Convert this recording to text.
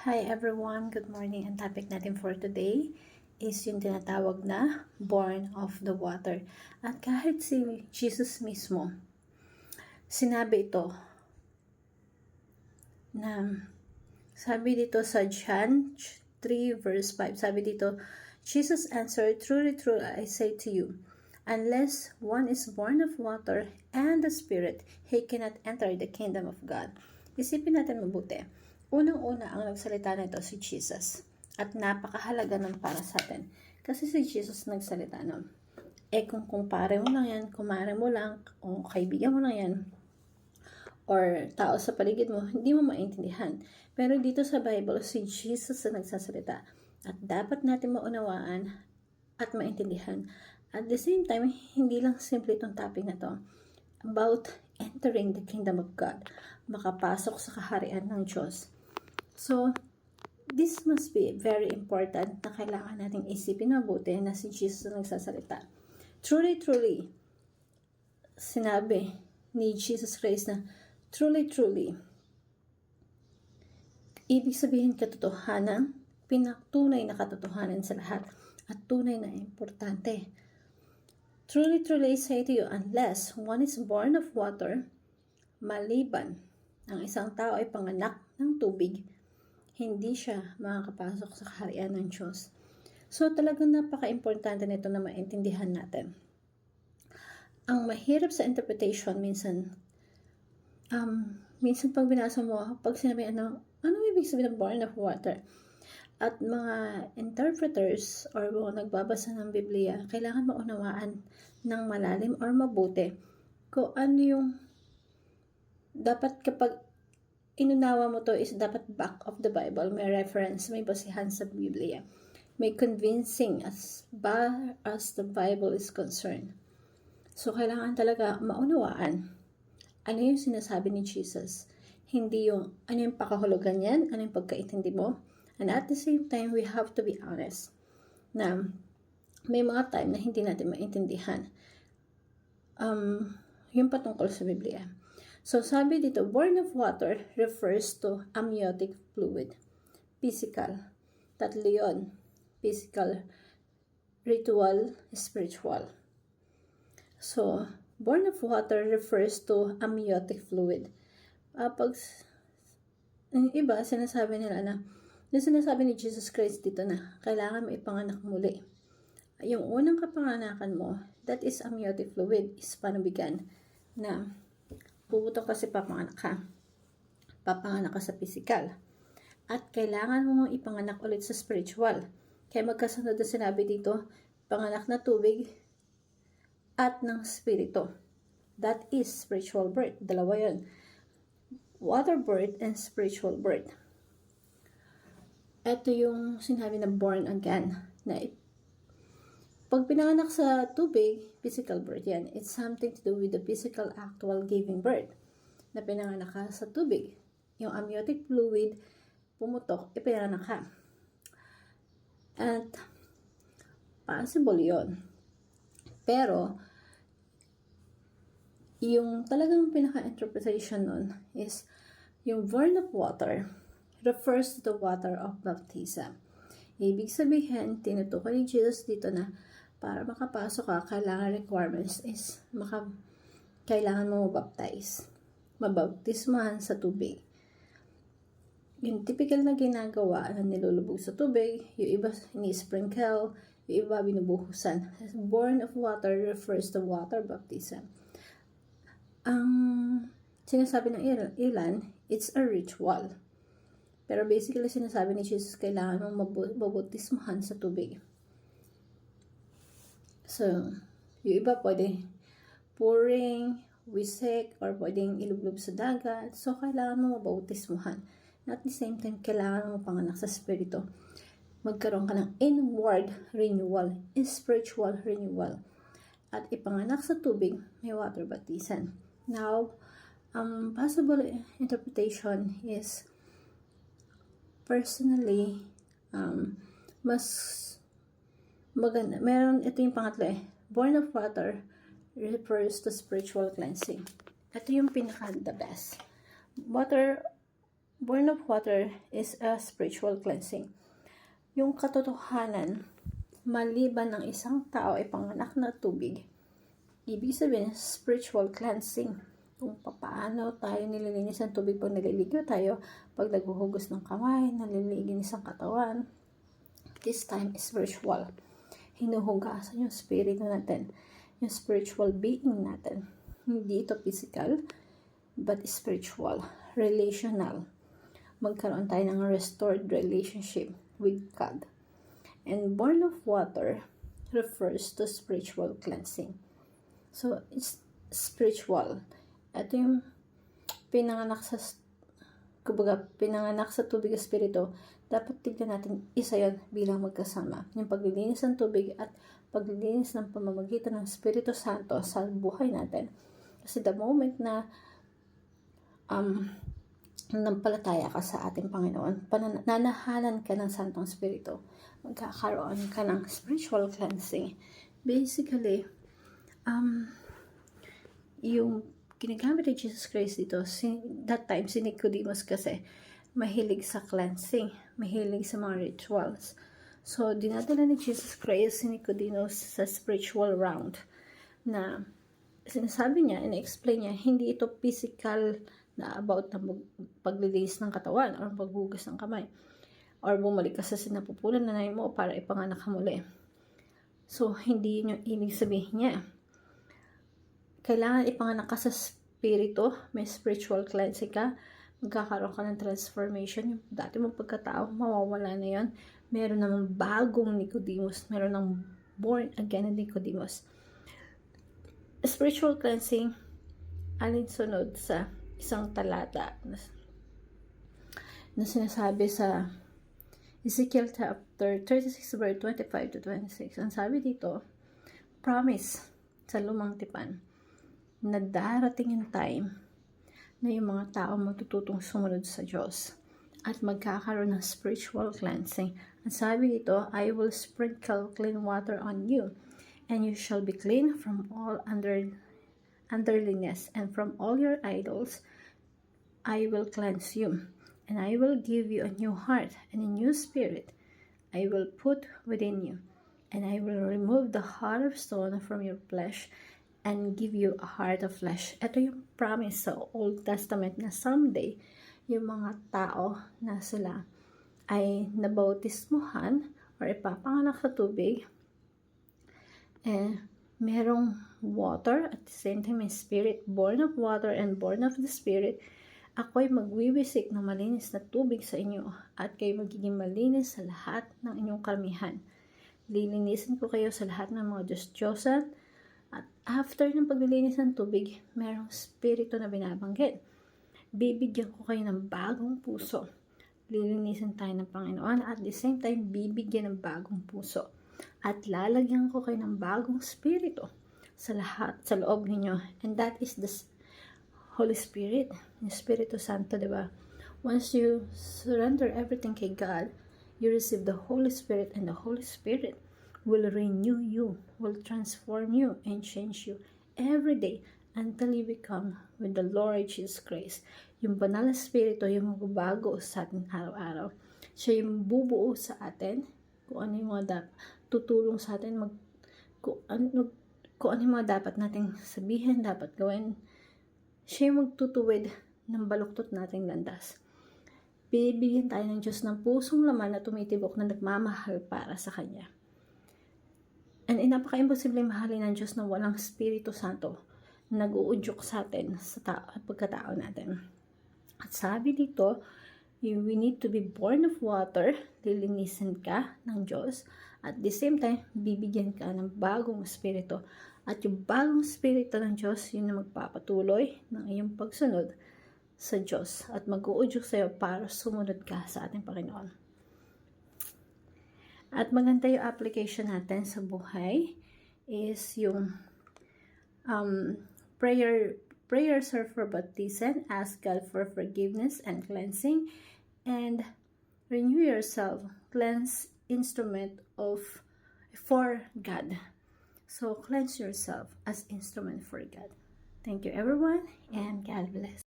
Hi everyone, good morning. Ang topic natin for today is yung tinatawag na born of the water. At kahit si Jesus mismo, sinabi ito na sabi dito sa John 3 verse 5, sabi dito, Jesus answered, "Truly, truly, I say to you, unless one is born of water and the Spirit, he cannot enter the kingdom of God." Isipin natin mabuti. Unang-una ang nagsalita nito si Jesus. At napakahalaga nun para sa atin. Kasi si Jesus nagsalita nun. Kung kumpare mo lang yan, kumare mo lang, o kaibigan mo lang yan, or tao sa paligid mo, hindi mo maintindihan. Pero dito sa Bible, si Jesus na nagsasalita. At dapat natin maunawaan at maintindihan. At the same time, hindi lang simple itong topic na to. About entering the kingdom of God. Makapasok sa kaharian ng Diyos. So, this must be very important na kailangan nating isipin mabuti na si Jesus na nagsasalita. Truly, truly, sinabi ni Jesus Christ na truly, truly, ibig sabihin katotohanan, pinaktunay na katotohanan sa lahat at tunay na importante. Truly, truly, I say to you, unless one is born of water, maliban ang isang tao ay panganak ng tubig, hindi siya makakapasok sa kaharian ng Diyos. So talagang napaka-importante nito na maintindihan natin. Ang mahirap sa interpretation minsan pag binasa mo, pag sinabi ano ibig sabihin ng born of water? At mga interpreters or mga nagbabasa ng Biblia, kailangan maunawaan ng malalim or mabuti kung ano yung dapat kapag inunawa mo to is dapat back of the Bible, may reference, may basihan sa Biblia, may convincing as far as the Bible is concerned. So, kailangan talaga maunawaan ano yung sinasabi ni Jesus. Hindi yung ano yung pakahulugan yan, ano yung pagkaintindi mo. And at the same time, we have to be honest na may mga time na hindi natin maintindihan yung patungkol sa Biblia. So, sabi dito, born of water refers to amniotic fluid. Physical. Tatlo yun. Physical, ritual, spiritual. So, born of water refers to amniotic fluid. Pag yung iba, sinasabi nila na sinasabi ni Jesus Christ dito na kailangan mo ipanganak muli. Yung unang kapanganakan mo, that is amniotic fluid, is panubigan na puputok kasi papanganak ka. Papanganak ka sa physical. At kailangan mo ipanganak ulit sa spiritual. Kaya magkasunod na sinabi dito, panganak na tubig at ng spirito. That is spiritual birth. Dalawa yun. Water birth and spiritual birth. Ito yung sinabi na born again. Na pag pinanganak sa tubig, physical birth yan. It's something to do with the physical actual giving birth. Na pinanganak ka sa tubig. Yung amniotic fluid, pumutok, ipinanganak ka. At possible yon. Pero, yung talagang pinaka-interpretation nun is yung born of water refers to the water of baptism. Ibig sabihin, tinutukoy ni Jesus dito na para makapasok ka, kailangan requirements is kailangan mo mabaptize. Mabaptismahan sa tubig. Yung typical na ginagawa na nilulubog sa tubig, yung iba ni-sprinkle, yung iba binubuhusan. Born of water refers to water baptism. Ang sinasabi ng ilan, it's a ritual. Pero basically, sinasabi ni Jesus, kailangan mong mabaptismahan sa tubig. So, yung iba pwede pouring, wisik, or pwedeng ilublob sa dagat. So, kailangan mo mabautismuhan. At the same time, kailangan mo panganak sa spirito. Magkaroon ka ng inward renewal, spiritual renewal. At ipanganak sa tubig, may water baptism. Now, possible interpretation is personally, mas maganda. Meron, ito yung pangatlo born of water refers to spiritual cleansing. Ito yung pinaka the best. Water Born of water is a spiritual cleansing. Yung katotohanan, maliban ng isang tao ay panganak na tubig, ibig sabihin spiritual cleansing. Kung paano tayo nililinis ng tubig pag naliligo tayo, pag naghuhugas ng kamay, nalilinis ang katawan. This time is spiritual. Hinuhugasan yung spirito natin, yung spiritual being natin. Hindi ito physical, but spiritual, relational. Magkaroon tayo ng restored relationship with God. And born of water refers to spiritual cleansing. So, it's spiritual. Ito yung pinanganak sa tubig at spirito. Dapat tignan natin isa yon bilang magkasama. Yung paglilinis ng tubig at paglilinis ng pamamagitan ng Espiritu Santo sa buhay natin. Kasi the moment na nampalataya ka sa ating Panginoon, nanahanan ka ng Santong Espiritu, magkakaroon ka ng spiritual cleansing. Basically, yung ginagamit ni Jesus Christ dito, that time si Nicodemus kasi mahilig sa cleansing, mahilig sa mga rituals. So, dinadala ni Jesus Christ si Nicodemus sa spiritual round na sinasabi niya, in-explain niya, hindi ito physical na about na paglilinis ng katawan or paghugas ng kamay or bumalik ka sa sinapupunan na nanay mo para ipanganak ka muli. So, hindi yun yung ibig sabihin niya. Kailangan ipanganak ka sa spirito, may spiritual cleansing ka, magkakaroon ka ng transformation. Yung dati mong pagkatao, mawawala na yun. Meron namang bagong Nicodemus. Meron ng born again na Nicodemus. Spiritual cleansing, alinsunod sa isang talata na sinasabi sa Ezekiel chapter 36 verse 25 to 26. Ang sabi dito, promise sa lumang tipan na darating yung time na yung mga tao matututong sumunod sa Diyos at magkakaroon ng spiritual cleansing. Ang sabi dito, I will sprinkle clean water on you, and you shall be clean from all underliness, and from all your idols I will cleanse you, and I will give you a new heart and a new spirit I will put within you, and I will remove the heart of stone from your flesh and give you a heart of flesh. Ito yung promise sa Old Testament na someday, yung mga tao na sila ay nabautismuhan or ipapanganak sa tubig, merong water at the same time may spirit, born of water and born of the spirit. Ako'y magwiwisik ng malinis na tubig sa inyo at kayo magiging malinis sa lahat ng inyong karamihan. Lilinisin ko kayo sa lahat ng mga Diyos-Diyosan. At after ng paglilinis ng tubig, merong spirito na binabanggit. Bibigyan ko kayo ng bagong puso. Lilinisin tayo ng Panginoon at the same time, bibigyan ng bagong puso. At lalagyan ko kayo ng bagong spirito sa lahat, sa loob ninyo. And that is the Holy Spirit, yung Espiritu Santo, diba? Once you surrender everything kay God, you receive the Holy Spirit, and the Holy Spirit will renew you, will transform you, and change you every day until you become with the Lord Jesus Christ. Yung banal na spirito, yung magbabago sa atin araw-araw. Siya yung bubuo sa atin, kung ano yung mga tutulong sa atin, kung ano yung mga dapat nating sabihin, dapat gawin. Siya yung magtutuwid ng baluktot nating landas. Bibigyan tayo ng Diyos ng pusong laman na tumitibok na nagmamahal para sa Kanya. And napaka-imposible mahalin ng Diyos na walang Espiritu Santo na nag-uudyok sa atin sa pagkatao natin. At sabi dito, we need to be born of water, lilinisin ka ng Diyos. At the same time, bibigyan ka ng bagong Espiritu. At yung bagong Espiritu ng Diyos, yun na magpapatuloy ng iyong pagsunod sa Diyos. At mag-uudyok sa iyo para sumunod ka sa ating Panginoon. At maganda yung application natin sa buhay is yung prayers are for baptism, ask God for forgiveness and cleansing, and renew yourself, cleanse instrument for God. So cleanse yourself as instrument for God. Thank you everyone, and God bless.